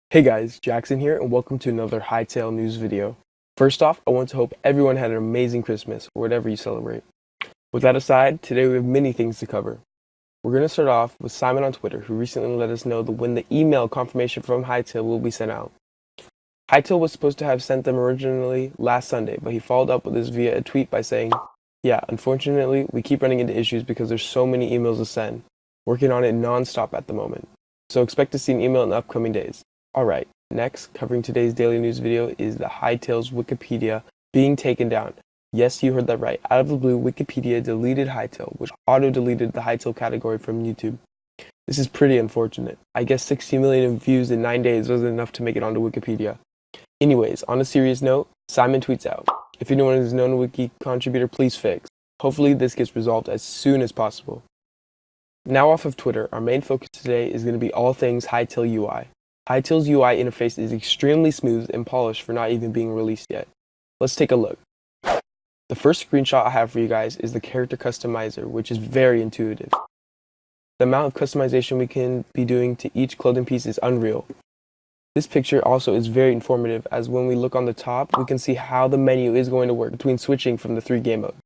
Hey guys, Jackson here and welcome to another Hytale news video. First off, I want to hope everyone had an amazing Christmas or whatever you celebrate. With that aside, today we have many things to cover. We're going to start off with Simon on Twitter, who recently let us know when the email confirmation from Hytale will be sent out. Hytale was supposed to have sent them originally last Sunday, but he followed up with this via a tweet by saying, "Yeah, unfortunately, we keep running into issues because there's so many emails to send. Working on it non-stop at the moment. So expect to see an email in the upcoming days." Alright, next, covering today's daily news video is the Hytale's Wikipedia being taken down. Yes, you heard that right. Out of the blue, Wikipedia deleted Hytale, which auto-deleted the Hytale category from YouTube. This is pretty unfortunate. I guess 60 million views in 9 days wasn't enough to make it onto Wikipedia. Anyways, on a serious note, Simon tweets out, "If anyone is a known wiki contributor, please fix. Hopefully this gets resolved as soon as possible." Now off of Twitter, our main focus today is going to be all things Hytale UI. Hytale's UI interface is extremely smooth and polished for not even being released yet. Let's take a look. The first screenshot I have for you guys is the character customizer, which is very intuitive. The amount of customization we can be doing to each clothing piece is unreal. This picture also is very informative, as when we look on the top, we can see how the menu is going to work between switching from the 3 game modes.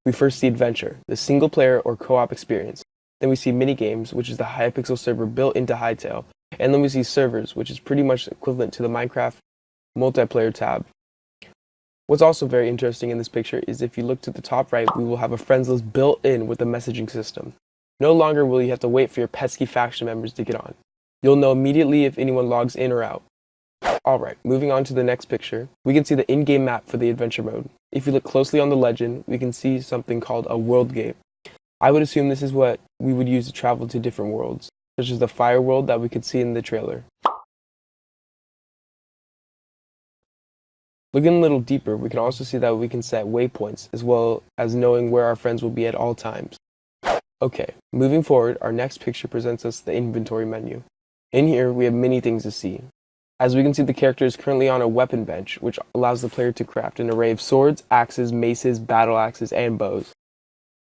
We first see Adventure, the single player or co-op experience. Then we see Minigames, which is the Hypixel server built into Hytale. And then we see Servers, which is pretty much equivalent to the Minecraft multiplayer tab. What's also very interesting in this picture is if you look to the top right, we will have a friends list built in with the messaging system. No longer will you have to wait for your pesky faction members to get on. You'll know immediately if anyone logs in or out. Alright, moving on to the next picture, we can see the in-game map for the adventure mode. If you look closely on the legend, we can see something called a world gate. I would assume this is what we would use to travel to different worlds, such as the fire world that we could see in the trailer. Looking a little deeper, we can also see that we can set waypoints, as well as knowing where our friends will be at all times. Okay, moving forward, our next picture presents us the inventory menu. In here, we have many things to see. As we can see, the character is currently on a weapon bench, which allows the player to craft an array of swords, axes, maces, battle axes, and bows.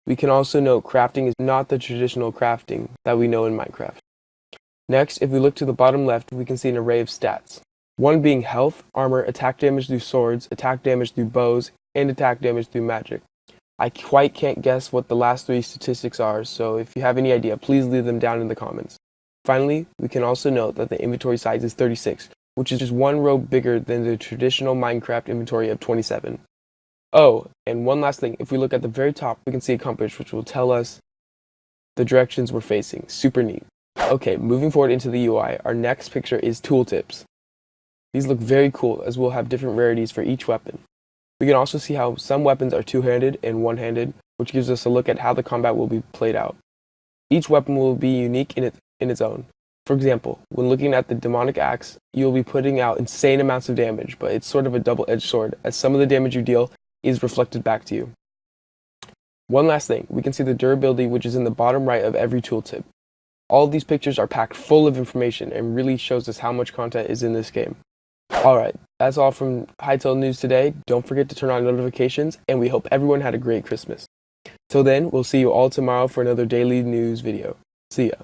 We can also note crafting is not the traditional crafting that we know in Minecraft. Next, if we look to the bottom left, we can see an array of stats. One being health, armor, attack damage through swords, attack damage through bows, and attack damage through magic. I quite can't guess what the last 3 statistics are, so if you have any idea, please leave them down in the comments. Finally, we can also note that the inventory size is 36, which is just 1 row bigger than the traditional Minecraft inventory of 27. Oh, and one last thing, if we look at the very top, we can see a compass which will tell us the directions we're facing. Super neat. Okay, moving forward into the UI, our next picture is tooltips. These look very cool, as we'll have different rarities for each weapon. We can also see how some weapons are two-handed and one-handed, which gives us a look at how the combat will be played out. Each weapon will be unique in its own. For example, when looking at the demonic axe, you'll be putting out insane amounts of damage, but it's sort of a double-edged sword, as some of the damage you deal is reflected back to you. One last thing, we can see the durability, which is in the bottom right of every tooltip. All of these pictures are packed full of information and really shows us how much content is in this game. Alright, that's all from Hytale News today. Don't forget to turn on notifications, and we hope everyone had a great Christmas. Till then, we'll see you all tomorrow for another daily news video. See ya.